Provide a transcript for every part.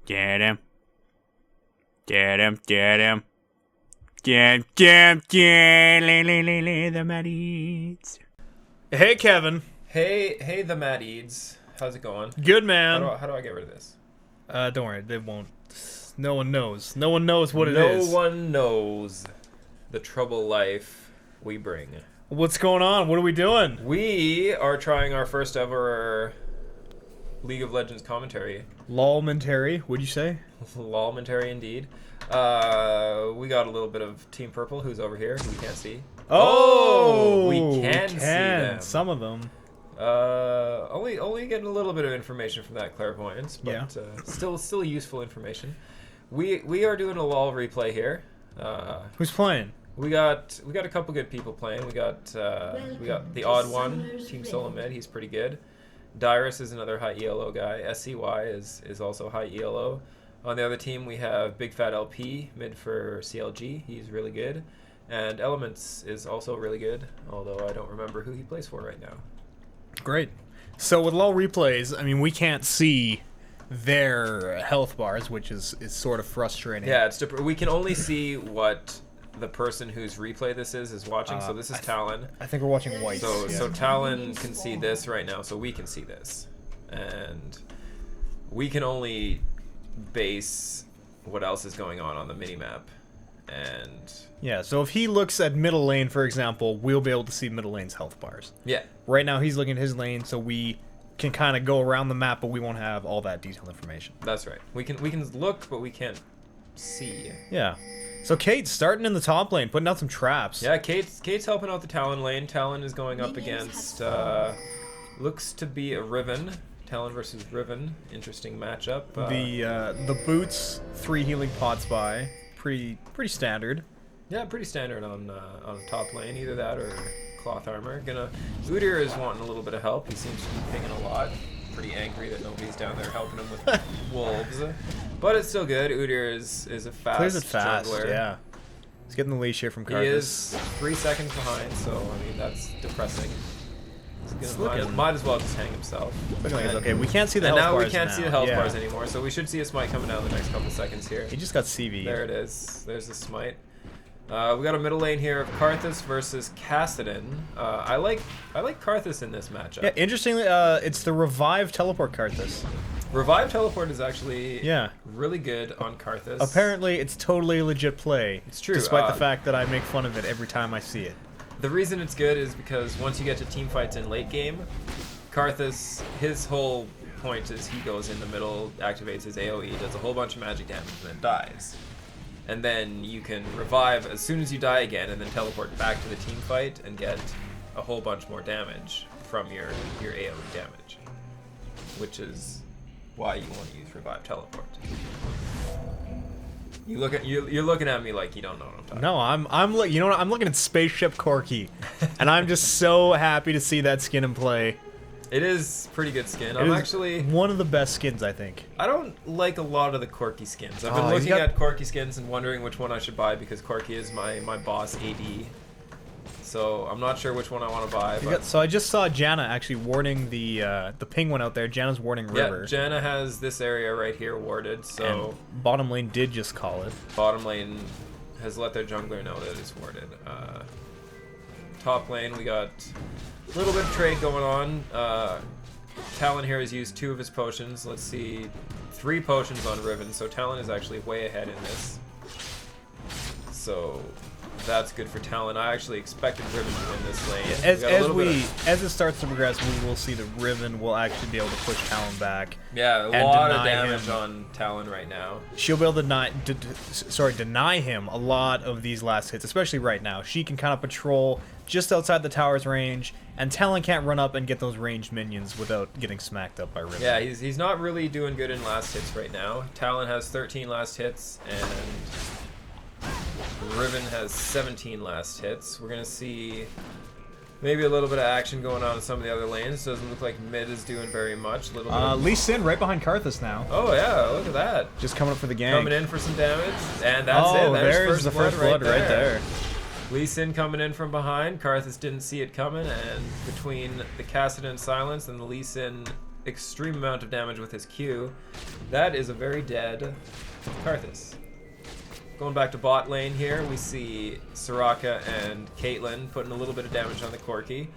Get him. Get him, get him. Get, the Mad Eades. Hey, Kevin. Hey, the Mad Eades. How's it going? Good, man. How do I get rid of this? Don't worry, they won't. No one knows. No one knows what it is. No one knows the trouble life we bring. What's going on? What are we doing? We are trying our first ever League of Legends commentary. Lolmentary, would you say? Lolmentary indeed. We got a little bit of Team Purple, who's over here, who we can't see. Oh, we can see them. Some of them. Only getting a little bit of information from that clairvoyance, but Yeah. Still useful information. We are doing a LOL replay here. Who's playing? We got a couple good people playing. We got the odd one, Team Solo Mid. He's pretty good. Dyrus is another high ELO guy. SCY is also high ELO. On the other team, we have Big Fat LP mid for CLG. He's really good, and Elements is also really good. Although I don't remember who he plays for right now. Great. So with LOL replays, I mean, we can't see their health bars, which is sort of frustrating. Yeah, we can only see what the person whose replay this is watching. So this is Talon. I think we're watching white. So Talon can see this right now, so we can see this, and we can only base what else is going on the minimap. And yeah, so if he looks at middle lane, for example, we'll be able to see middle lane's health bars. yeah, Right now he's looking at his lane, so we can kind of go around the map, but we won't have all that detailed information. that's right. We can look, but we can't see. Yeah. So Kate's starting in the top lane, putting out some traps. Yeah, Kate's helping out the Talon lane. Talon is going up against looks to be a Riven. Talon versus Riven, interesting matchup. The boots, 3 healing pots by, pretty standard. Yeah, pretty standard on top lane. Either that or cloth armor. Udyr is wanting a little bit of help. He seems to be pinging a lot. Pretty angry that nobody's down there helping him with wolves. But it's still good. Udyr is a fast Clears it fast, jungler. yeah. He's getting the leash here from Karthus. He is 3 seconds behind, so I mean that's depressing. Might as well just hang himself. Looking like it's okay. We can't see the And health now bars we can't see the health Yeah. bars anymore, so we should see a smite coming down the next couple seconds here. He just got CV. There it is. There's the smite. We got a middle lane here of Karthus versus Kassadin. I like Karthus in this matchup. Yeah, interestingly, it's the revive teleport Karthus. Revive teleport is actually Yeah. really good on Karthus. Apparently, it's totally a legit play. It's true, Despite the fact that I make fun of it every time I see it. The reason it's good is because once you get to team fights in late game, Karthus, his whole point is he goes in the middle, activates his AoE, does a whole bunch of magic damage, and then dies. And then you can revive as soon as you die again, and then teleport back to the team fight and get a whole bunch more damage from your AoE damage, which is why you want to use revive teleport. You're looking at me like you don't know what I'm talking about. No, you know what? I'm looking at Spaceship Corky, and I'm just so happy to see that skin in play. It is pretty good skin. It is one of the best skins, I think. I don't like a lot of the Corky skins. I've been Oh, looking at Corky skins and wondering which one I should buy because Corky is my boss AD. So I'm not sure which one I want to buy. But So I just saw Janna actually warding the penguin out there. Janna's warding River. yeah, Janna has this area right here warded. So And bottom lane did just call it. bottom lane has let their jungler know that it's warded. Top lane we got a little bit of trade going on. Talon here has used 2 of his potions. Let's see, 3 potions on Riven. So Talon is actually way ahead in this. So that's good for Talon. I actually expected Riven to win this lane. As it starts to progress, we will see that Riven will actually be able to push Talon back. Yeah, a and lot of deny damage him. on Talon right now. She'll be able to deny him a lot of these last hits, especially right now. She can kind of patrol just outside the tower's range, and Talon can't run up and get those ranged minions without getting smacked up by Riven. Yeah, he's not really doing good in last hits right now. Talon has 13 last hits, and Riven has 17 last hits. We're gonna see maybe a little bit of action going on in some of the other lanes. Doesn't look like mid is doing very much. Lee Sin right behind Karthus now. Oh yeah, look at that. Just coming up for the gang. Coming in for some damage, and that's it. There's the first blood right there. Lee Sin coming in from behind. Karthus didn't see it coming, and between the Kassadin silence and the Lee Sin extreme amount of damage with his Q. That is a very dead Karthus. Going back to bot lane here, we see Soraka and Caitlyn putting a little bit of damage on the Corki.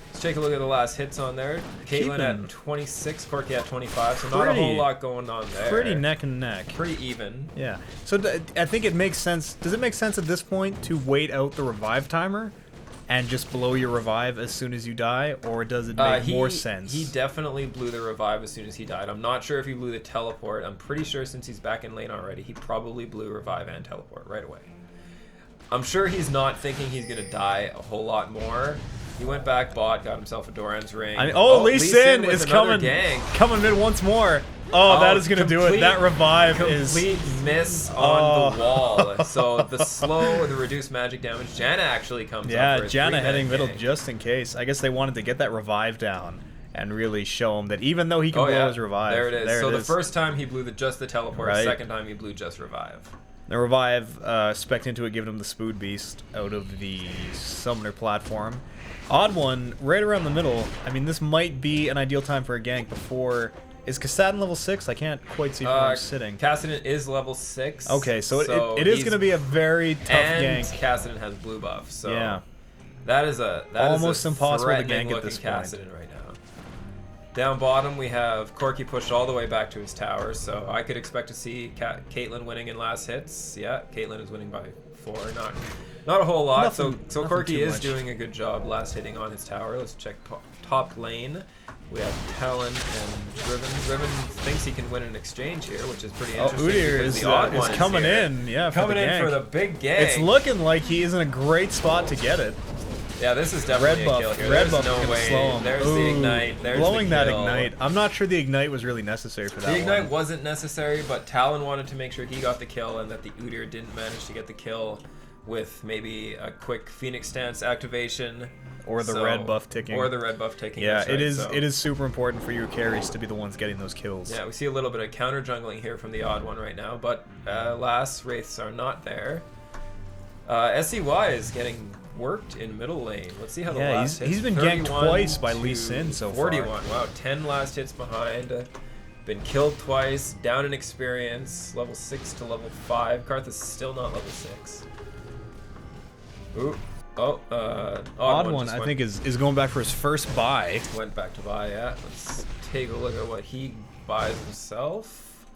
Let's take a look at the last hits on there. Caitlyn at 26, Corki at 25, so not a whole lot going on there. Pretty neck and neck. Pretty even. Yeah. So I think it makes sense. Does it make sense at this point to wait out the revive timer and just blow your revive as soon as you die, or does it make more sense? He definitely blew the revive as soon as he died. I'm not sure if he blew the teleport. I'm pretty sure since he's back in lane already, he probably blew revive and teleport right away. I'm sure he's not thinking he's going to die a whole lot more. He went back bot, got himself a Doran's ring. Lee Sin is coming mid once more. Oh, that is going to do it. That revive is... Complete miss on the wall. So the reduced magic damage. Janna actually comes up for a Janna heading middle gank. just in case. I guess they wanted to get that revive down and really show him that even though he can blow his revive... There it is. So the first time he blew just the teleport. Right. The second time he blew just revive. The revive spec'd into it, giving him the Spood Beast out of the summoner platform. Odd one, right around the middle. I mean, this might be an ideal time for a gank before... Is Kassadin level 6? I can't quite see from where I'm sitting. Kassadin is level 6. Okay, so it is going to be a very tough gank. And Kassadin has blue buff, so yeah. that is almost impossible to gank at this point. Kassadin right now. Down bottom, we have Corki pushed all the way back to his tower, so I could expect to see Caitlyn winning in last hits. Yeah, Caitlyn is winning by 4, not a whole lot. So Corki is doing a good job last hitting on his tower. Let's check top lane. We have Talon and Riven. Riven thinks he can win an exchange here, which is pretty interesting. Udyr is coming in, coming in for the big gank. It's looking like he is in a great spot to get it. Yeah, this is definitely a kill here. Red There's buff no way. slow him. There's the ignite. There's blowing the that kill. ignite. I'm not sure the ignite was really necessary for that. The ignite wasn't necessary, but Talon wanted to make sure he got the kill and that the Udyr didn't manage to get the kill with maybe a quick Phoenix Stance activation. Or the red buff ticking. Or the red buff ticking. Yeah, right, it is super important for your carries to be the ones getting those kills. Yeah, we see a little bit of counter jungling here from the odd one right now, but alas, Wraiths are not there. SCY is getting worked in middle lane. Let's see how the last hits. He's been ganked twice by Lee Sin so far. 41. Wow, 10 last hits behind. Been killed twice, down in experience, level 6 to level 5. Karthus is still not level 6. Ooh. Oh, odd one I think is going back for his first buy. Went back to buy, yeah. Let's take a look at what he buys himself.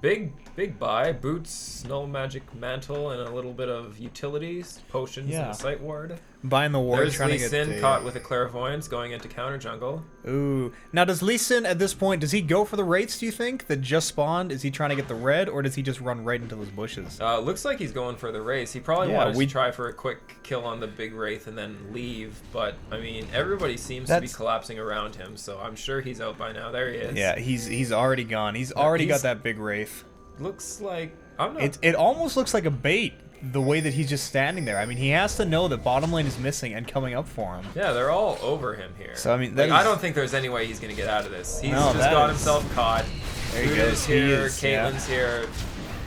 Big buy. Boots, Null Magic Mantle, and a little bit of utilities, potions, and a Sight Ward. Buying the ward, There's trying Lee to get Sin caught with a Clairvoyance going into counter jungle. Ooh. Now, does Lee Sin at this point, does he go for the Wraiths, do you think, that just spawned? Is he trying to get the red, or does he just run right into those bushes? Looks like he's going for the Wraiths. He probably wanted to try for a quick kill on the big Wraith and then leave, but, I mean, everybody seems to be collapsing around him, so I'm sure he's out by now. There he is. Yeah, he's already gone. He's already got that big Wraith. Looks like... I'm not... It almost looks like a bait. The way that he's just standing there. I mean, he has to know that bottom lane is missing and coming up for him. Yeah, they're all over him here. So, I mean, I don't think there's any way he's going to get out of this. He's just got himself caught. There he goes. Here, Caitlyn's here.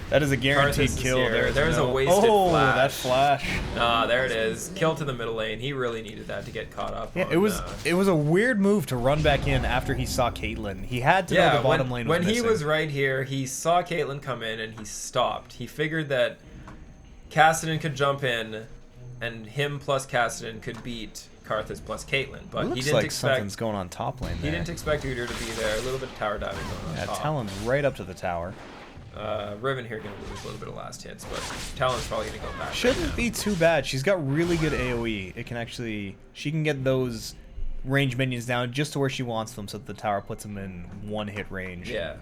That is a guaranteed kill. There's a wasted flash. That flash. There it is. Kill to the middle lane. He really needed that to get caught up. Yeah, it was a weird move to run back in after he saw Caitlyn. He had to know the bottom lane was missing. When he was right here, he saw Caitlyn come in and he stopped. He figured that Kassadin could jump in, and him plus Kassadin could beat Karthus plus Caitlyn. But he didn't expect something's going on top lane there. He didn't expect Udyr to be there. A little bit of tower diving going on top. Talon's right up to the tower. Riven here going to lose a little bit of last hits, but Talon's probably going to go back. Shouldn't be too bad. She's got really good AoE. It can actually... She can get those range minions down just to where she wants them so that the tower puts them in one-hit range. Yeah.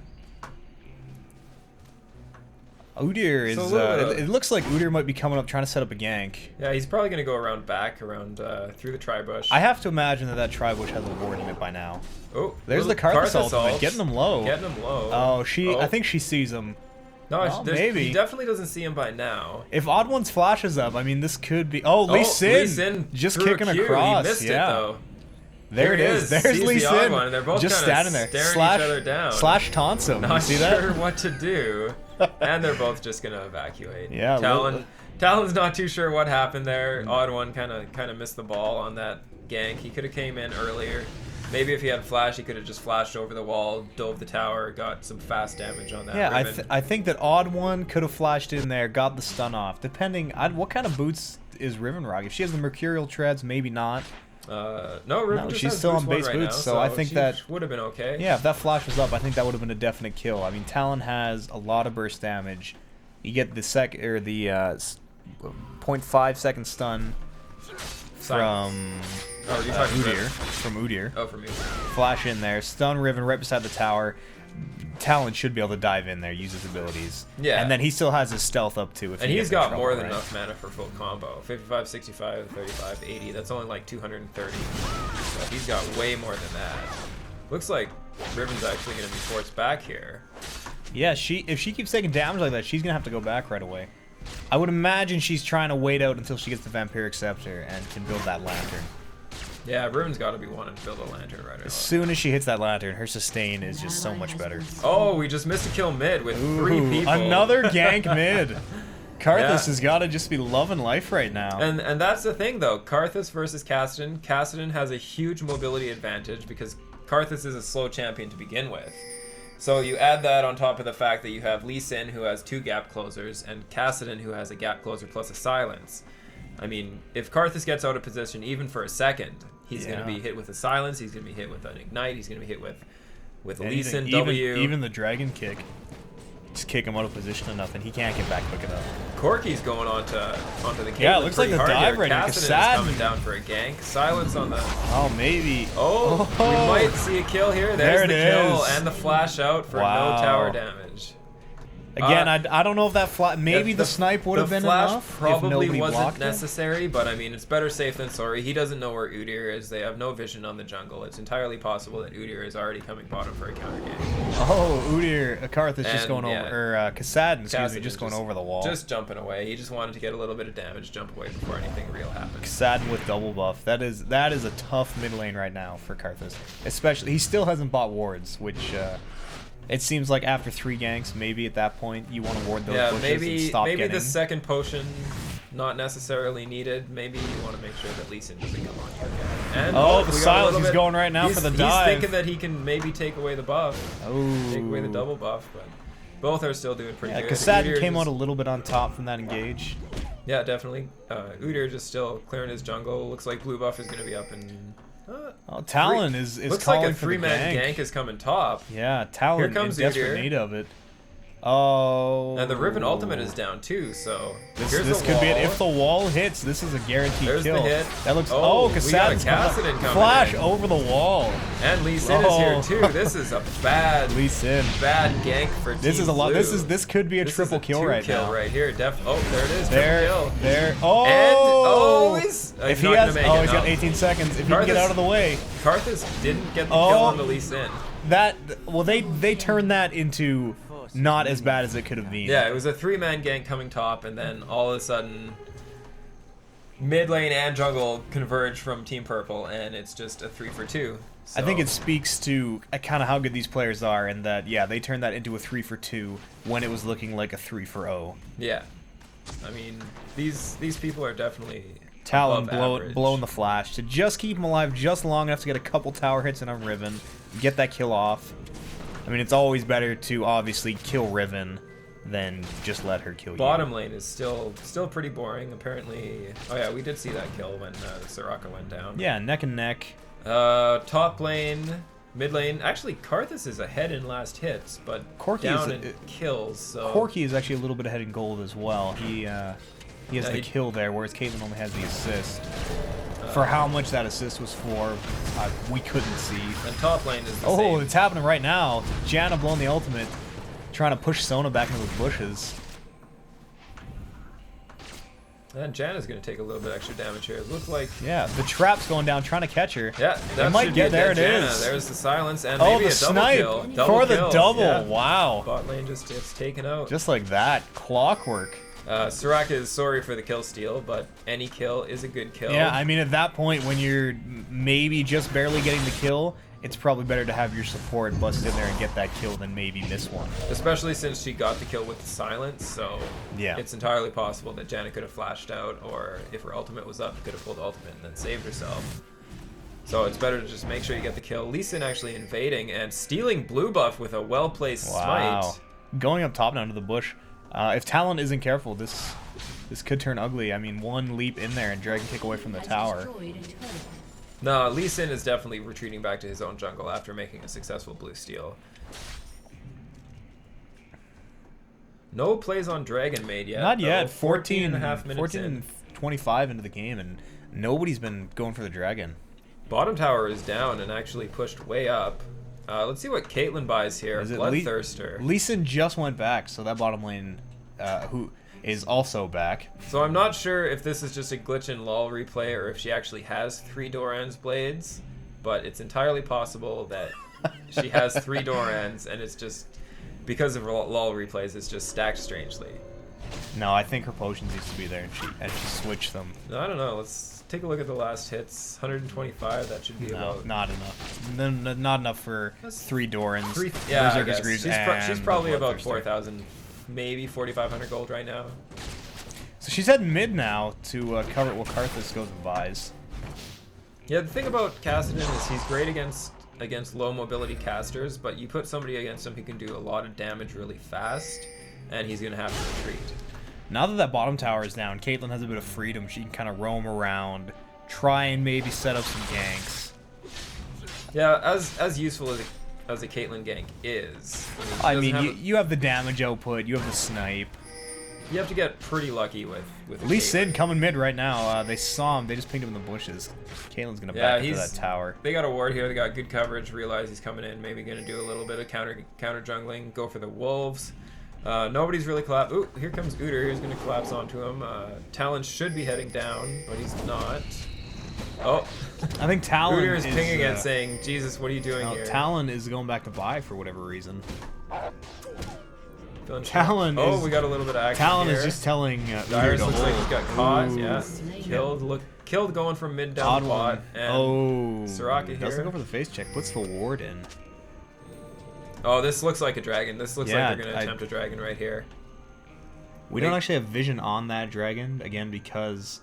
Udyr is... it looks like Udyr might be coming up trying to set up a gank. Yeah, he's probably going to go around through the tri-bush. I have to imagine that tri-bush has a ward in it by now. Oh, there's the Karthus ultimate, getting him low. Getting him low. Oh, I think she sees him. No, maybe. He definitely doesn't see him by now. If Odd Ones flashes up, I mean, this could be... Oh, Lee Sin just kicking across. He missed it, though. There it is. There's Lee Sin. And they're both just standing there. Staring each other down. Slash taunts him. Not you see that? sure what to do. And they're both just going to evacuate. Yeah. Talon's not too sure what happened there. Odd One kind of missed the ball on that gank. He could have came in earlier. Maybe if he had flash, he could have just flashed over the wall, dove the tower, got some fast damage on that. Yeah, Riven. I think that Odd One could have flashed in there, got the stun off. Depending, what kind of boots is Riven rock? If she has the Mercurial treads, maybe not. No, Riven just she's has still on boost 1 base right boots, now, so I think she that would have been okay. Yeah, if that flash was up, I think that would have been a definite kill. I mean, Talon has a lot of burst damage. You get the 0.5 second stun from Udyr. From Udyr. Oh, from Udyr. Flash in there, stun Riven right beside the tower. Talon should be able to dive in there, use his abilities. Yeah. And then he still has his stealth up too. And he's got more than enough mana for full combo. 55, 65, 35, 80. That's only like 230. So he's got way more than that. Looks like Riven's actually going to be forced back here. Yeah, if she keeps taking damage like that, she's going to have to go back right away. I would imagine she's trying to wait out until she gets the Vampiric Scepter and can build that lantern. Yeah, Riven's got to be wanting to build a lantern right now. As soon as she hits that lantern, her sustain is just so much better. Oh, we just missed a kill mid with 3 people. Another gank mid. Karthus has got to just be loving life right now. And that's the thing, though. Karthus versus Kassadin. Kassadin has a huge mobility advantage because Karthus is a slow champion to begin with. So you add that on top of the fact that you have Lee Sin, who has 2 gap closers, and Kassadin, who has a gap closer plus a silence. I mean, if Karthus gets out of position even for a second, he's going to be hit with a silence, he's going to be hit with an ignite, he's going to be hit with a Lee Sin W. Even the dragon kick. Just kick him out of position enough, and he can't get back quick enough. Corky's going onto the Caitlyn. Yeah, it looks like the dive here. right now. Kassadin is coming down for a gank. Silence on the... Oh, maybe. Oh, we might see a kill here. There's the kill and the flash out for no tower damage. Again, I don't know if that maybe the snipe would have been enough. The flash probably wasn't it. necessary, but I mean, it's better safe than sorry. He doesn't know where Udyr is. They have no vision on the jungle. It's entirely possible that Udyr is already coming bottom for a counter game. Oh, Karthus just going over, or Kassadin, excuse me, just going over the wall. Just jumping away. He just wanted to get a little bit of damage, jump away before anything real happens. Kassadin with double buff. That is a tough mid lane right now for Karthus. Especially, he still hasn't bought wards, which... it seems like after 3 ganks, maybe at that point you want to ward those bushes and stop maybe getting... the second potion not necessarily needed. Maybe you want to make sure that Lee Sin doesn't come on here again. And the silence is going right now for the dive. He's thinking that he can maybe take away the buff. Oh. Take away the double buff, but both are still doing pretty good. Kassadin came out a little bit on top from that engage. Yeah, definitely. Udyr just still clearing his jungle. Looks like blue buff is going to be up in... Talon is looks calling like a for the 3-man gank is coming top. Yeah, Talon in desperate need of it. Oh. And the Riven ultimate is down too, so this could be it. If the wall hits, this is a guaranteed kill. The hit. That looks. Kassadin's coming. Flash over the wall. And Lee Sin is here too. This is a bad Lee Sin. Bad gank for Team This is a lot. Blue. This could be a triple kill right now. Kill right here. Oh, there it is. There. Oh. And if he has, he's got 18 seconds. If he can get out of the way. Karthus didn't get the kill on the Lee Sin. They turned that into not as bad as it could have been. Yeah, it was a 3-man gank coming top, and then all of a sudden, mid lane and jungle converge from Team Purple, and it's just a 3 for 2. So. I think it speaks to kind of how good these players are, and that they turned that into a 3 for 2 when it was looking like a 3 for 0. Yeah, I mean these people are definitely. Talon blowing the flash to just keep him alive just long enough to get a couple tower hits in on Riven, get that kill off. I mean, it's always better to obviously kill Riven than just let her kill you. Bottom lane is still pretty boring. Apparently, oh yeah, we did see that kill when Soraka went down. Yeah, neck and neck. Top lane, mid lane. Actually, Karthus is ahead in last hits, but Corky down in kills. So Corky is actually a little bit ahead in gold as well. He has the kill there, whereas Caitlyn only has the assist. For how much that assist was for, we couldn't see. And top lane is the same. It's happening right now. Janna blowing the ultimate, trying to push Sona back into the bushes. And Janna's going to take a little bit extra damage here. It looks like... Yeah, the trap's going down, trying to catch her. Yeah, that might get there. It is. There's the silence and maybe the a snipe double kill. For the double. Yeah. Wow. Bot lane just gets taken out. Just like that. Clockwork. Soraka is sorry for the kill steal, but any kill is a good kill. Yeah, I mean, at that point, when you're maybe just barely getting the kill, it's probably better to have your support bust in there and get that kill than maybe miss one. Especially since she got the kill with the silence, so yeah, it's entirely possible that Janna could have flashed out, or if her ultimate was up, could have pulled ultimate and then saved herself. So it's better to just make sure you get the kill. Lee Sin actually invading and stealing blue buff with a well-placed smite. Going up top now to the bush. If Talon isn't careful, this could turn ugly. I mean, one leap in there and Dragon Kick away from the tower. No, Lee Sin is definitely retreating back to his own jungle after making a successful blue steal. No plays on Dragon made yet. Not yet. 14 and a half minutes 14 in. and 25 into the game, and nobody's been going for the Dragon. Bottom tower is down and actually pushed way up. Let's see what Caitlyn buys here. Bloodthirster. Lee Sin just went back, so that bottom lane, who is also back. So I'm not sure if this is just a glitch in LoL replay or if she actually has 3 Doran's blades, but it's entirely possible that she has 3 Doran's and it's just, because of LoL replays, it's just stacked strangely. No, I think her potions used to be there and she switched them. No, I don't know. Let's take a look at the last hits. 125, that should be about... not enough. Not enough for 3 Dorans. Yeah, I Berserker's guess. Greaves, She's probably about Bloodthirster. 4,000, maybe 4,500 gold right now. So she's heading mid now to cover it while Karthus goes and buys. Yeah, the thing about Kassadin is he's great against low mobility casters, but you put somebody against him who can do a lot of damage really fast, and he's going to have to retreat. Now that bottom tower is down, Caitlyn has a bit of freedom. She can kind of roam around, try and maybe set up some ganks. Yeah, as useful as a Caitlyn gank is. I mean, you have the damage output, you have the snipe. You have to get pretty lucky with Lee Sin coming mid right now. They saw him. They just pinged him in the bushes. Caitlyn's going to back into that tower. They got a ward here. They got good coverage. Realize he's coming in. Maybe going to do a little bit of counter jungling. Go for the wolves. Nobody's really collapsed. Ooh, here comes Udyr. He's going to collapse onto him. Talon should be heading down, but he's not. Oh. I think Talon Udyr is pinging it saying, Jesus, what are you doing here? Talon is going back to buy for whatever reason. Talon is... Oh, we got a little bit of action Talon here. is just telling Dyrus Udyr to looks like hold. he's got caught. Ooh. Yeah. Killed going from mid down the bot. And Soraka here. Doesn't go for the face check. Puts the ward in. Oh, this looks like a dragon. This looks like they're going to attempt a dragon right here. We don't actually have vision on that dragon, again, because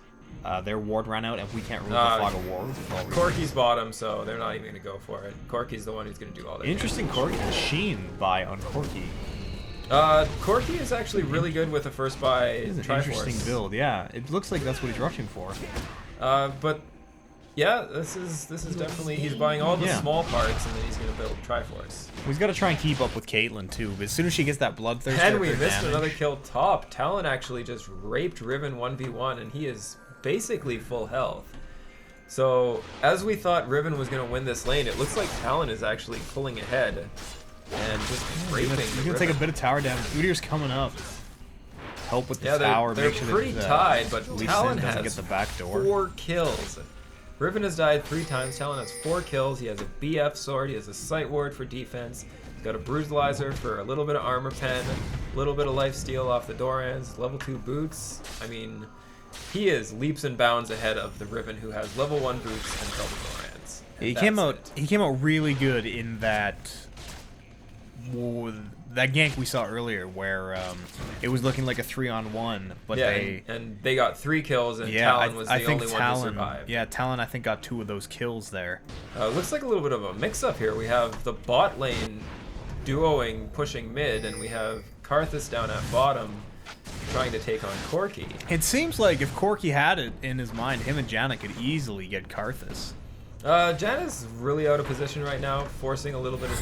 their ward ran out and we can't remove the fog of war. Corki's bottom, so they're not even going to go for it. Corki's the one who's going to do all that. Interesting Corki. Sheen buy on Corki. Corki is actually really good with the first buy. It's an Triforce. interesting build, yeah. It looks like that's what he's rushing for. But yeah, this is definitely, he's buying all the small parts and then he's gonna build Triforce. He's got to try and keep up with Caitlyn too. But as soon as she gets that bloodthirster, And we missed another kill top. Talon actually just raped Riven 1v1 and he is basically full health. So as we thought Riven was gonna win this lane, it looks like Talon is actually pulling ahead. And just raping. He's gonna take a bit of tower damage. Udyr's coming up. Help with the tower. They're make sure pretty that, tied, but Lee Talon Sin doesn't has get the back door. 4 kills. Riven has died 3 times. Talon has 4 kills. He has a BF sword. He has a sight ward for defense. He's got a brutalizer for a little bit of armor pen, a little bit of life steal off the Dorans, level 2 boots. I mean, he is leaps and bounds ahead of the Riven, who has level 1 boots and double Dorans. He came out really good in that gank we saw earlier, where it was looking like a 3-on-1, but they got 3 kills, and Talon was the only one to survive. Yeah, Talon I think got 2 of those kills there. Looks like a little bit of a mix-up here. We have the bot lane duoing, pushing mid, and we have Karthus down at bottom trying to take on Corki. It seems like if Corki had it in his mind, him and Janna could easily get Karthus. Janna's really out of position right now, forcing a little bit of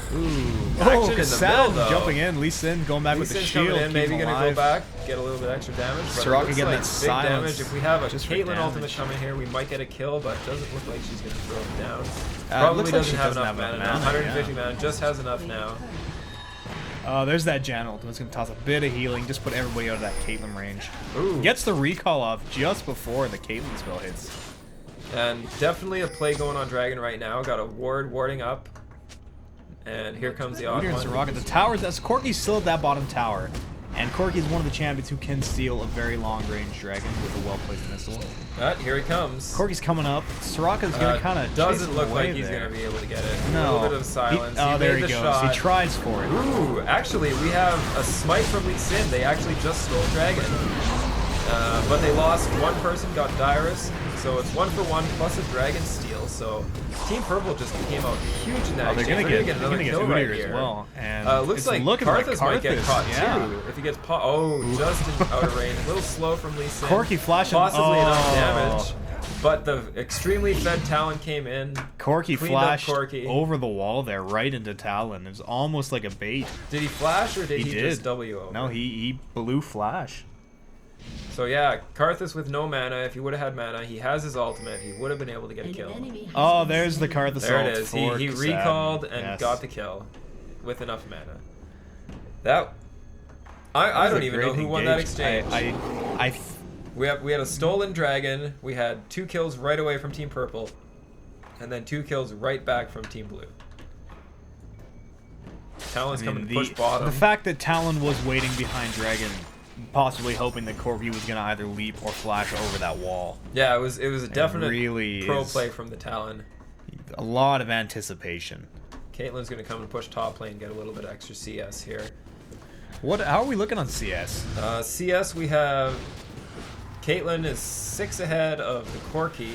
action in the middle, though. Jumping in, Lee Sin going back with the shield, coming in, maybe gonna go back, get a little bit extra damage. But Soraka getting like that silence damage. If we have a just for Caitlyn damage. ultimate coming here, we might get a kill, but it doesn't look like she's gonna throw him down. It looks Probably like she doesn't have enough mana now. 150 yeah. mana, just has enough now. There's that Janna ultimate. It's gonna toss a bit of healing, just put everybody out of that Caitlyn range. Ooh. Gets the recall off just before the Caitlyn spell hits. And definitely a play going on Dragon right now. Got a ward warding up. And here comes the odd one. Soraka. The tower, Corki's still at that bottom tower. And Corki's one of the champions who can steal a very long-range dragon with a well-placed missile. Here he comes. Corki's coming up. Soraka's going to kind of doesn't look like he's going to be able to get it. No. A little bit of silence. There he goes. Shot. He tries for it. Ooh, actually, we have a smite from Lee Sin. They actually just stole Dragon. But they lost one person, got Dyrus. So it's 1-for-1 plus a Dragon Steel. So Team Purple just came out huge in that. They're gonna exchange. get another kill Udyr right as here. well. And Looks it's like looking Karthus might get Karthus, caught yeah. too if he gets just in outer range. A little slow from Lee Sin. Corki flashing. Possibly enough damage. But the extremely fed Talon came in. Corki cleaned up flashed Corki. over the wall there, right into Talon. It was almost like a bait. Did he flash or did he did. just W over? No, he blew flash. So yeah, Karthus with no mana. If he would have had mana, he has his ultimate. He would have been able to get a kill. Oh, there's the Karthus There it ult is. for He Kassadin. recalled and Yes. got the kill with enough mana. That I don't even know who won that exchange. We had a stolen dragon. We had 2 kills right away from Team Purple, and then 2 kills right back from Team Blue. Talon's coming to push bottom. The fact that Talon was waiting behind Dragon, possibly hoping that Corki was gonna either leap or flash over that wall. Yeah, it was a definite really pro is play from the Talon. a lot of anticipation. Caitlyn's gonna come and push top lane, get a little bit of extra CS here. How are we looking on CS? CS we have. Caitlyn is 6 ahead of the Corki.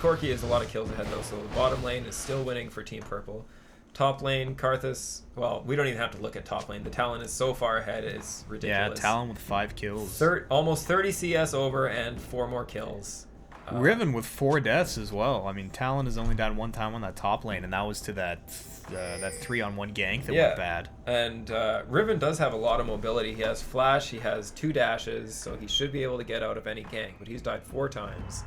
Corki is a lot of kills ahead though, so the bottom lane is still winning for Team Purple. Top lane, Karthus. Well, we don't even have to look at top lane. The Talon is so far ahead, it's ridiculous. Yeah, Talon with 5 kills. Almost 30 CS over and 4 more kills. Riven with 4 deaths as well. I mean, Talon has only died 1 time on that top lane, and that was to that 3-on-1 gank that went bad. And Riven does have a lot of mobility. He has flash, he has 2 dashes, so he should be able to get out of any gank. But he's died 4 times.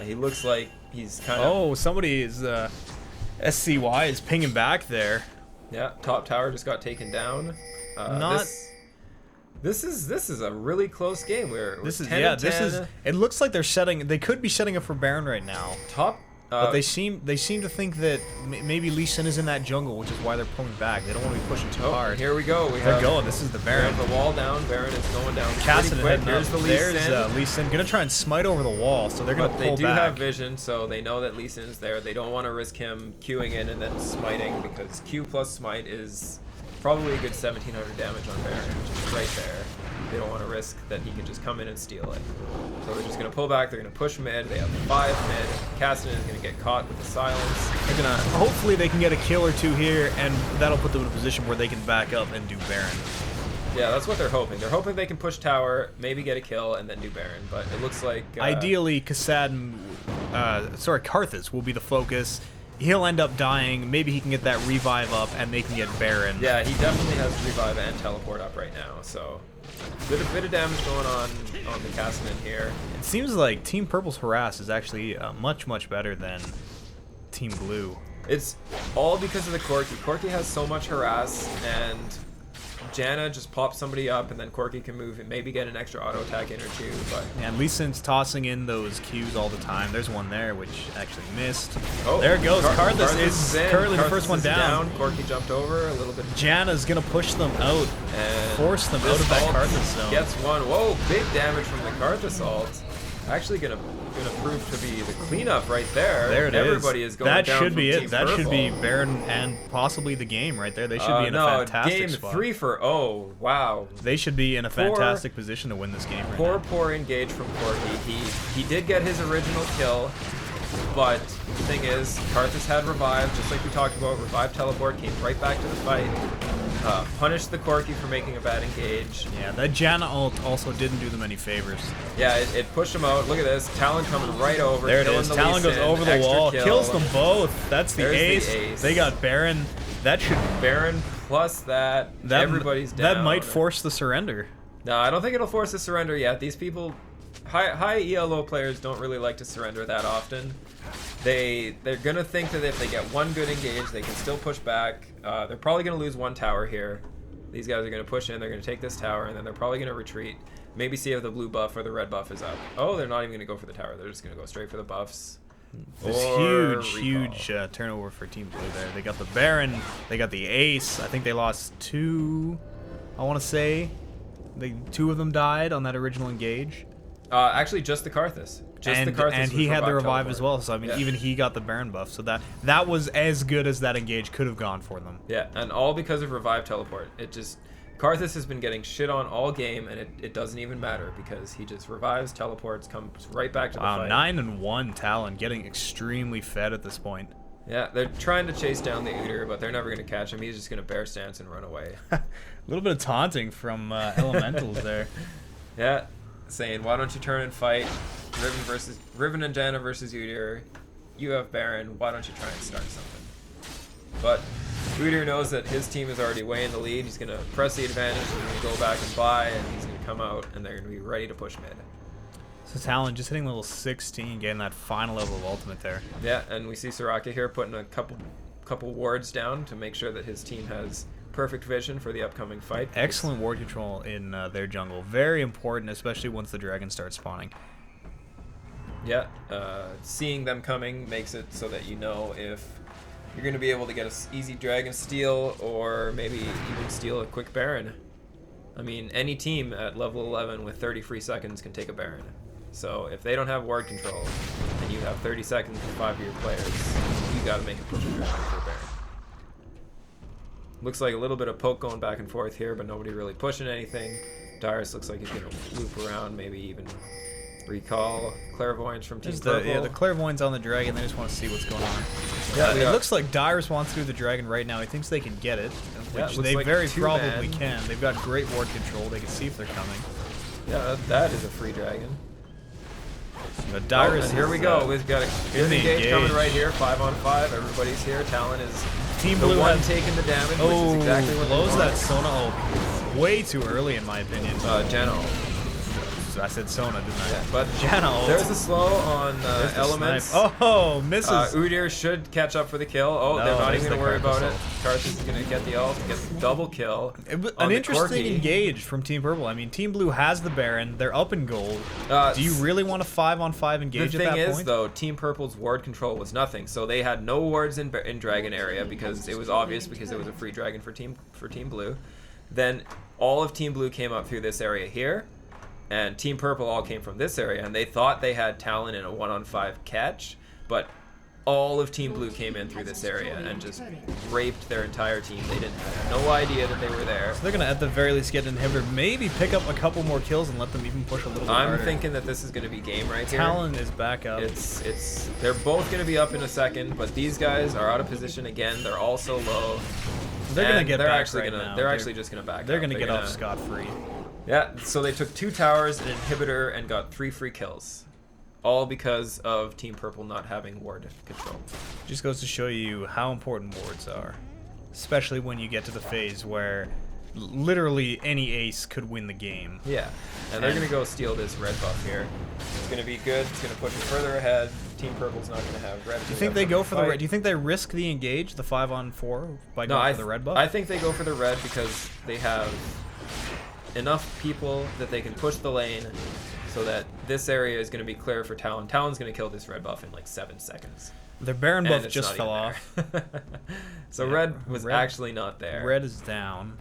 He looks like he's kind of. Oh, somebody is SCY is pinging back there. Yeah, top tower just got taken down. Not. This is a really close game. This is. It looks like they could be setting up for Baron right now. Top. But they seem to think that maybe Lee Sin is in that jungle, which is why they're pulling back. They don't want to be pushing too hard. Here we go. They're going. This is the Baron. The wall down. Baron is going down Kassadin pretty quick. heading Here's up. the There's Lee Sin gonna try and smite over the wall, so they're gonna pull back. But they do have vision, so they know that Lee Sin's there. They don't want to risk him queuing in and then smiting, because Q plus smite is probably a good 1700 damage on Baron, which is right there. They don't want to risk that he can just come in and steal it. So they're just going to pull back. They're going to push mid. They have 5 mid. Kassadin is going to get caught with the silence. They're gonna. Hopefully they can get a kill or 2 here, and that'll put them in a position where they can back up and do Baron. Yeah, that's what they're hoping. They're hoping they can push tower, maybe get a kill, and then do Baron. But it looks like ideally Karthus will be the focus. He'll end up dying. Maybe he can get that revive up, and they can get Baron. Yeah, he definitely has revive and teleport up right now. So bit of damage going on the Kassadin here. It seems like Team Purple's harass is actually much better than Team Blue. It's all because of the Corki. Corki has so much harass, and Janna just pops somebody up, and then Corki can move and maybe get an extra auto attack in or 2. But and Lee Sin's tossing in those Qs all the time. There's one there which actually missed. Oh, there it goes. Karthus is currently the Karthus first one is down. Corki jumped over a little bit. Janna's gonna push them out, And force them out of that Karthus zone. Gets one. Whoa, big damage from the Karthus ult. Actually gonna prove to be the cleanup right there. There it is. Everybody is going that down should from be Team it. That should Purple. be Baron and possibly the game right there. They should be in a fantastic game spot. 3-0. Wow. They should be in a fantastic position to win this game right now. Poor engage from Corki. He did get his original kill, but the thing is, Karthus had revive, just like we talked about. Revive teleport came right back to the fight. Punished the Corki for making a bad engage. Yeah, that Janna ult also didn't do them any favors. Yeah, it pushed him out. Look at this. Talon coming right over. There it is. Talon goes over the wall, kills them both. That's the There's ace. the ace. They got Baron. That should Baron plus that everybody's down. That might force the surrender. No, I don't think it'll force a surrender yet. These people, high ELO players don't really like to surrender that often. They're gonna think that if they get one good engage, they can still push back. They're probably gonna lose 1 tower here. These guys are gonna push in. They're gonna take this tower, and then they're probably gonna retreat. Maybe see if the blue buff or the red buff is up. Oh, they're not even gonna go for the tower. They're just gonna go straight for the buffs. This huge turnover for Team Blue there. They got the Baron. They got the ace. I think they lost 2. I want to say, 2 of them died on that original engage. Actually, just the Karthus. And he had the revive as well, so I mean, even he got the Baron buff, so that was as good as that engage could have gone for them. Yeah, and all because of revive teleport. Karthus has been getting shit on all game, and it doesn't even matter because he just revives, teleports, comes right back to the fight. 9-1 Talon, getting extremely fed at this point. Yeah, they're trying to chase down the Udyr, but they're never going to catch him. He's just going to bear stance and run away. A little bit of taunting from Elementals there. Yeah, saying, why don't you turn and fight? Riven and Janna versus Udyr. You have Baron. Why don't you try and start something? But Udyr knows that his team is already way in the lead. He's going to press the advantage. He's going to go back and buy, and he's going to come out, and they're going to be ready to push mid. So Talon just hitting level 16, getting that final level of ultimate there. Yeah, and we see Soraka here putting a couple wards down to make sure that his team has perfect vision for the upcoming fight. Excellent ward control in their jungle. Very important, especially once the dragon starts spawning. Yeah, seeing them coming makes it so that you know if you're going to be able to get an easy dragon steal or maybe even steal a quick Baron. I mean, any team at level 11 with 30 free seconds can take a Baron. So if they don't have ward control and you have 30 seconds with 5 of your players, you got to make a push for a Baron. Looks like a little bit of poke going back and forth here, but nobody really pushing anything. Darius looks like he's going to loop around, maybe even recall Clairvoyance from Team Purple. Yeah, the Clairvoyance on the dragon. They just want to see what's going on. Yeah, it looks like Darius wants to do the dragon right now. He thinks they can get it, which they like very 2 probably man. can. They've got great ward control. They can see if they're coming. Yeah, that is a free dragon. But Darius, and here we go. We've got a good engage coming right here. 5-on-5. Everybody's here. Talon is Team the Blue one has taking the damage, which is exactly what they blows want. that Sona ult way too early, in my opinion. Janna. I said Sona, didn't I? Yeah, but Janna ult. there's a slow on There's the Elements. snipe. Oh, misses. Udyr should catch up for the kill. Oh, No, they're not there's even going the to worry about Karthus it. Karthus is going to get the ult, get the double kill. An on the interesting Corki. engage from Team Purple. I mean, Team Blue has the Baron. They're up in gold. Do you really want a 5-on-5 engage The at that thing is, point? though, Team Purple's ward control was nothing, so they had no wards in Dragon area because it was obvious because it was a free dragon for Team Blue. Then all of Team Blue came up through this area here, and Team Purple all came from this area, and they thought they had Talon in a 1-on-5 catch, but all of Team Blue came in through this area and just raped their entire team. They didn't have no idea that they were there. So they're going to, at the very least, get an inhibitor, maybe pick up a couple more kills and let them even push a little bit harder. I'm thinking that this is going to be game right here. Talon is back up. They're both going to be up in a second, but these guys are out of position again. They're all so low. They're going to get they're back actually right gonna, now. They're actually just going to back They're up. going to get off scot-free. Yeah, so they took 2 towers, an inhibitor, and got 3 free kills. All because of Team Purple not having ward control. Just goes to show you how important wards are. Especially when you get to the phase where literally any ace could win the game. Yeah, and they're going to go steal this red buff here. It's going to be good. It's going to push them further ahead. Team Purple's not going to have red. Do you think they go for the red? Do you think they risk the engage, the 5-on-4, by going for the red buff? I think they go for the red because they have enough people that they can push the lane so that this area is going to be clear for Talon. Talon's going to kill this red buff in like 7 seconds. Their Baron And buff it's just not fell even off. So Yeah, red was red- actually not there. Red is down.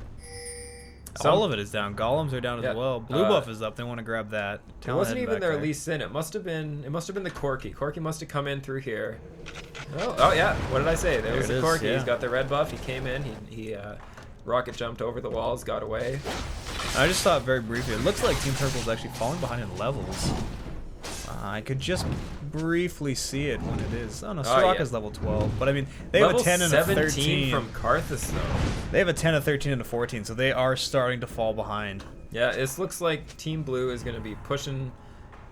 Some- All of it is down. Golems are down Yeah, as well. Blue buff is up. They want to grab that. It Talon wasn't heading even back their there. Lee Sin. It must have been the Corki. Corki must have come in through here. Oh yeah. What did I say? There was it the is, Corki. yeah. He's got the red buff. He came in. He rocket jumped over the walls, got away. I just thought very briefly, it looks like Team Purple is actually falling behind in levels. I could just briefly see it when it is. Oh no, Soraka's level 12. But I mean, they have a 10 and a 13. from Karthus though. They have a 10, a 13, and a 14, so they are starting to fall behind. Yeah, this looks like Team Blue is going to be pushing.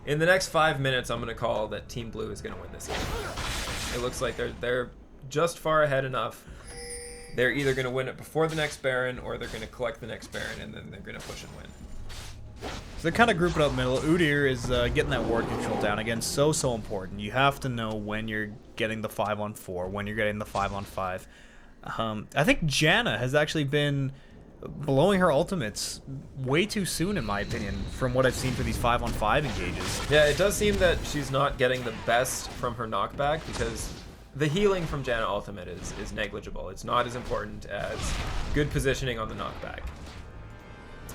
In the next 5 minutes, I'm going to call that Team Blue is going to win this game. It looks like they're just far ahead enough. They're either going to win it before the next Baron, or they're going to collect the next Baron, and then they're going to push and win. So they're kind of grouping up middle. Udyr is getting that ward control down. Again, so important. You have to know when you're getting the 5-on-4, when you're getting the 5-on-5. I think Janna has actually been blowing her ultimates way too soon, in my opinion, from what I've seen for these 5-on-5 engages. Yeah, it does seem that she's not getting the best from her knockback, because the healing from Janna ultimate is negligible. It's not as important as good positioning on the knockback.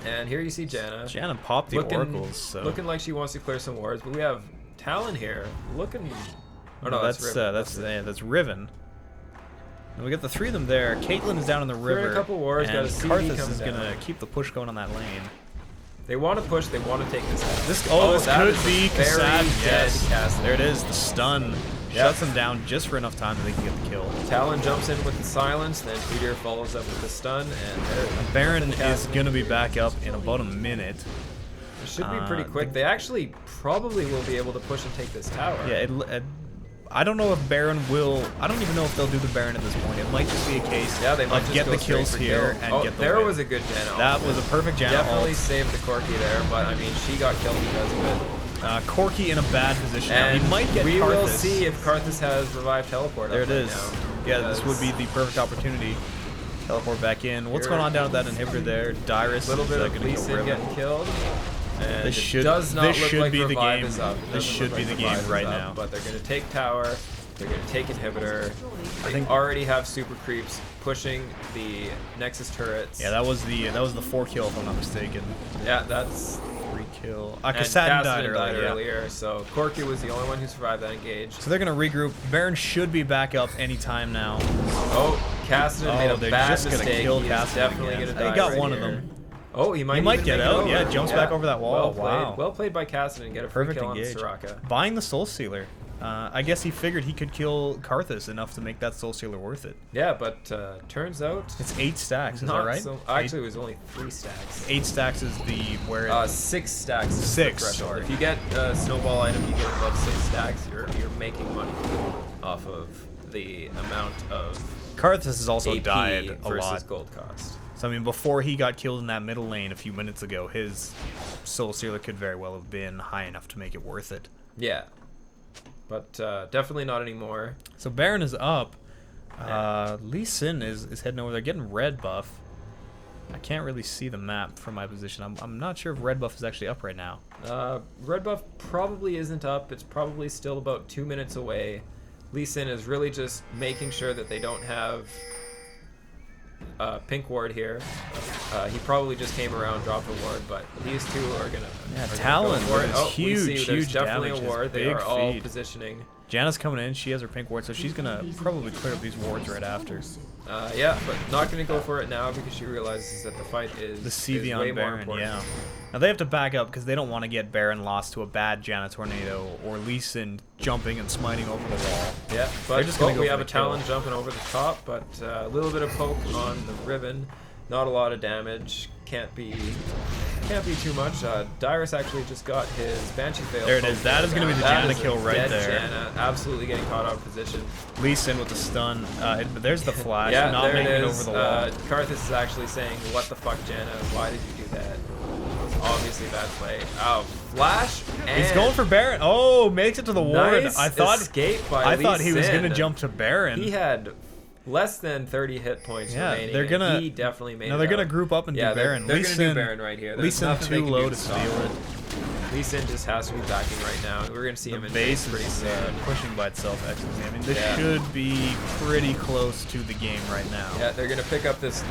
And here you see Janna. Janna popped the oracles. So. Looking like she wants to clear some wards, but we have Talon here looking. Oh no, that's Riven. And we got the 3 of them there. Caitlyn is down in the river. a couple wars, and got a CD Karthus coming is going to down. keep the push going on that lane. They want to push. They want to take this out. This that could is be a very Kassadin. dead Yes. Kassadin. There it is. The stun shuts him down just for enough time that they can get the kill. Talon jumps in with the silence, then Udyr follows up with the stun, and Baron is Kassadin. going to be back up in about a minute. It should be pretty quick. They actually probably will be able to push and take this tower. Yeah, I don't know if Baron will. I don't even know if they'll do the Baron at this point. It might just be a case Yeah, they might of just get go the straight kills for here kill. and get the There win. was a good Janna. That was a perfect Janna Definitely ult. saved the Corki there, but I mean, she got killed because of it. Corki in a bad position. Now, And he might get we Karthus. will see if Karthus has revived teleport. There up it right is. now, Yeah, this would because be the perfect opportunity. Teleport back in. What's Here- going on down with that inhibitor there? Dyrus a little is bit of going to Lee kill Sin Riven. getting killed. And This should- it does not this look should like be the revive game. is up. It This doesn't should look be like the game revive is right up, now. But they're going to take tower. They're going to take inhibitor. They already have super creeps pushing the Nexus turrets. Yeah, that was the 4 kill if I'm not mistaken. Yeah, that's 3 kill. and Kassadin died Kassadin earlier. So Corki was the only one who survived that engage. So they're gonna regroup. Baron should be back up anytime now. Oh, Kassadin made a they're bad just mistake. gonna kill He is Kassadin definitely again. gonna They die got right one of here. them. Oh, he might He might even get make it out. over. Yeah, jumps back over that wall. Well played. Wow. Well played by Kassadin and get a free Perfect kill engage. on Soraka. Buying the Soul Stealer. I guess he figured he could kill Karthus enough to make that Soul Stealer worth it. Yeah, but turns out It's 8 stacks, is not that right? so. Actually, it was only 3 stacks. 8 stacks is the where it, 6 stacks. Is Six, The threshold. sorry. If you get a snowball item, you get above 6 stacks. You're making money off of the amount of Karthus has also AP died a versus lot. gold cost. So I mean, before he got killed in that middle lane a few minutes ago, his Soul Stealer could very well have been high enough to make it worth it. Yeah, but definitely not anymore. So Baron is up. Lee Sin is heading over there, getting red buff. I can't really see the map from my position. I'm not sure if red buff is actually up right now. Red buff probably isn't up. It's probably still about 2 minutes away. Lee Sin is really just making sure that they don't have pink ward here. He probably just came around, dropped a ward, but these two are gonna. Yeah, are gonna Talon go for it. is Oh, huge, we see there's huge definitely damage. a ward. They Big are all feed. positioning. Janna's coming in. She has her pink ward, so she's gonna probably clear up these wards right after. Yeah, but not gonna go for it now because she realizes that the fight is The CV is on way more Baron, important. yeah. Now they have to back up because they don't want to get Baron lost to a bad Janna tornado or Lee Sin jumping and smiting over the wall. Yeah, They're but just gonna go we for have the a Talon kill. jumping over the top, but a little bit of poke on the Riven. Not a lot of damage. Can't be too much. Dyrus actually just got his Banshee Veil. There it is. That is gonna be the That Janna is a kill right dead there. Janna, absolutely getting caught out of position. Lee Sin with the stun. There's the flash. Yeah, not there making it it is. over the wall. Karthus is actually saying, "What the fuck, Janna? Why did you do that?" It's obviously a bad play. Oh, flash! And He's going for Baron. Oh, makes it to the ward. nice I thought escape by I Lee thought he was Sin. gonna jump to Baron. He had less than 30 hit points Yeah, remaining. they're gonna- and he definitely made No, it they're gonna out. group up and Yeah, do Baron. They're Lee gonna Sin, do Baron right here. Lee There's Sin nothing they too can low do to stop steal him. it. Lee Sin just has to be backing right now. We're gonna see him The in base pretty is soon. pushing by itself excellently. I mean, this Yeah. should be pretty close to the game right now. Yeah, they're gonna pick up this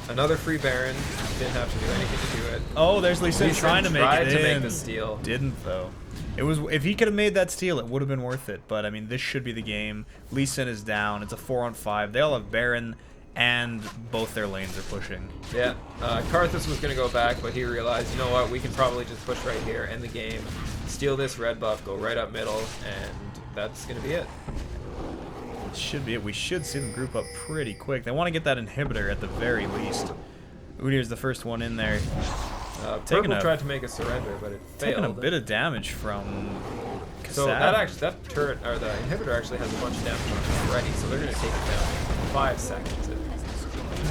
another free Baron. Didn't have to do anything to do it. Oh, there's Lee Sin Lee Sin trying to make tried it to in. make the steal. Didn't though. It was if he could have made that steal, it would have been worth it. But I mean, this should be the game. Lee Sin is down. It's a 4-on-5. They all have Baron, and both their lanes are pushing. Yeah, Karthus was gonna go back, but he realized, you know what, we can probably just push right here, end the game, steal this red buff, go right up middle, and that's gonna be it. Should be it. We should see them group up pretty quick. They want to get that inhibitor at the very least. Udyr's the first one in there. Taking Purple a- tried to make a surrender, but it failed. Taking a bit of damage from So Kassadin. that turret or the inhibitor actually has a bunch of damage on it already, so they're gonna take it down in 5 seconds.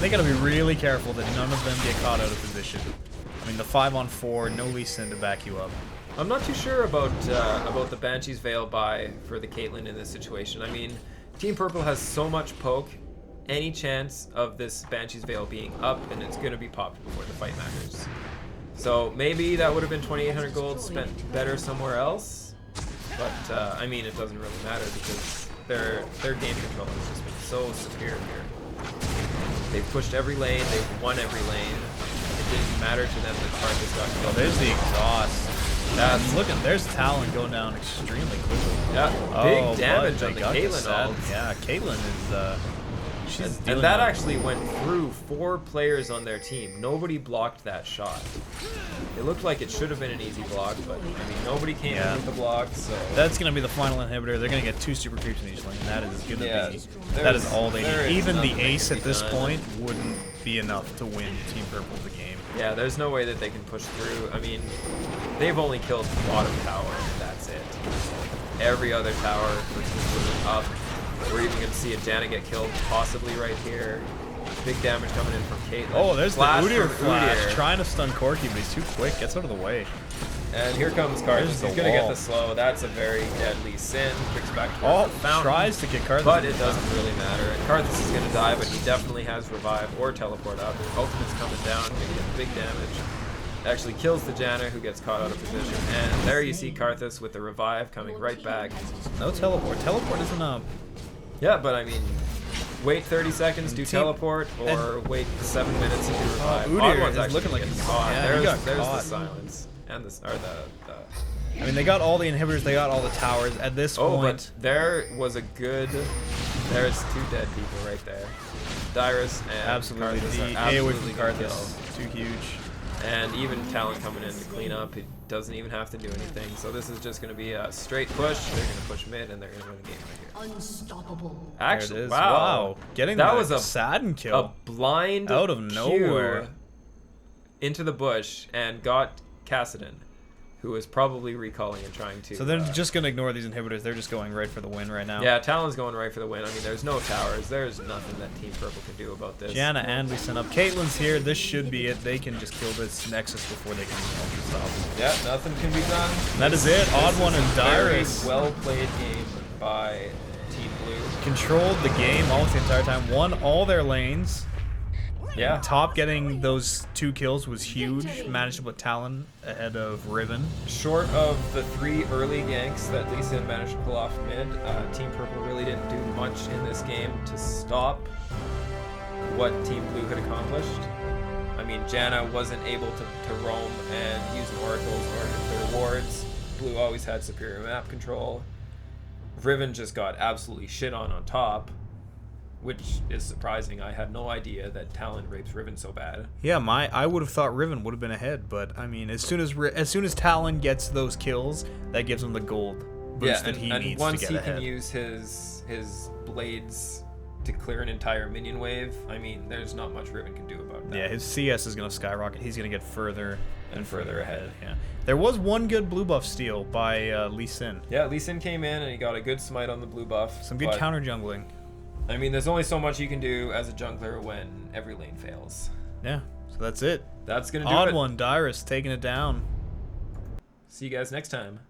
They gotta be really careful that none of them get caught out of position. I mean, the 5-on-4, no Lee Sin to back you up. I'm not too sure about the Banshee's Veil buy for the Caitlyn in this situation. I mean, Team Purple has so much poke. Any chance of this Banshee's Veil being up, and it's gonna be popped before the fight matters. So maybe that would have been 2,800 gold spent better somewhere else. But I mean, it doesn't really matter because their game control has just been so superior. They've pushed every lane, they've won every lane. It didn't matter to them that Karthus got Oh, killed. there's the exhaust. That's Look at there's Talon going down extremely quickly. yeah, Oh, big but damage they on the got Caitlyn Kassadin. ult. Yeah, Caitlyn is she's And dealing that with- actually went through 4 players on their team. Nobody blocked that shot. It looked like it should have been an easy block, but I mean, nobody came Yeah. in with the block, so... That's gonna be the final inhibitor. They're gonna get 2 super creeps in each lane. That is gonna Yeah, be. That is there's- all they there need. is Even the nothing that ace can at be this done. point wouldn't be enough to win Team Purple the game. Yeah, there's no way that they can push through. I mean, they've only killed bottom tower, and that's it. Every other tower was up. We're even going to see a Janna get killed, possibly right here. Big damage coming in from Caitlyn. Oh, there's Flash the Udyr from flash. Udyr. Trying to stun Corki, but he's too quick. Gets out of the way. And here comes Karthus. There's He's the going to get wall. the slow. That's a very deadly sin. Kicks back towards Oh, the fountain. tries to get Karthus. But it doesn't really matter. And Karthus is going to die, but he definitely has revive or teleport up. His ultimate's coming down, going to get big damage. Actually kills the Janna, who gets caught out of position. And there you see Karthus with the revive coming right back. No teleport. Teleport isn't up. Yeah, but I mean, wait 30 seconds, do Team- teleport, or wait 7 minutes and do revive. Udyr Odd one's is actually looking like getting he's- caught. yeah, he there's got there's caught. the silence. And the, or the I mean, they got all the inhibitors. They got all the towers. At this oh, point, but there was a good, there's 2 dead people right there. Dyrus and absolutely Karthus the are AoE absolutely from gonna Karthus. Too huge. kill. And even Talon coming in to clean up, he doesn't even have to do anything. So this is just going to be a straight push. They're going to push mid, and they're going to win the game right here. Unstoppable. Actually, There it is. wow. Getting that the was a Sadden kill. A blind Out of Q nowhere. into the bush and got Kassadin, who was probably recalling and trying to. So they're just gonna ignore these inhibitors. They're just going right for the win right now. Yeah, Talon's going right for the win. I mean, there's no towers. There's nothing that Team Purple can do about this. Janna and Lee sent up. Caitlyn's here. This should be it. They can just kill this Nexus before they can stop. Yeah, nothing can be done. And that is it. Odd one and Dyrus Well played game by Team Blue. controlled the game almost the entire time. Won all their lanes. Yeah. Top getting those 2 kills was huge. Managed to put Talon ahead of Riven. Short of the 3 early ganks that Lee Sin managed to pull off mid, Team Purple really didn't do much in this game to stop what Team Blue had accomplished. I mean, Janna wasn't able to roam and use an oracles or hit their wards. Blue always had superior map control. Riven just got absolutely shit on top, which is surprising. I had no idea that Talon rapes Riven so bad. Yeah, I would have thought Riven would have been ahead, but I mean, as soon as Talon gets those kills, that gives him the gold boost that he and needs once to get he ahead. can use his blades to clear an entire minion wave, I mean, there's not much Riven can do about that. Yeah, his CS is going to skyrocket. He's going to get further and further ahead. Yeah, there was one good blue buff steal by Lee Sin. Yeah, Lee Sin came in and he got a good smite on the blue buff. Some good but, counter jungling. I mean, there's only so much you can do as a jungler when every lane fails. Yeah, so that's it. That's gonna do Odd it. one, Dyrus taking it down. See you guys next time.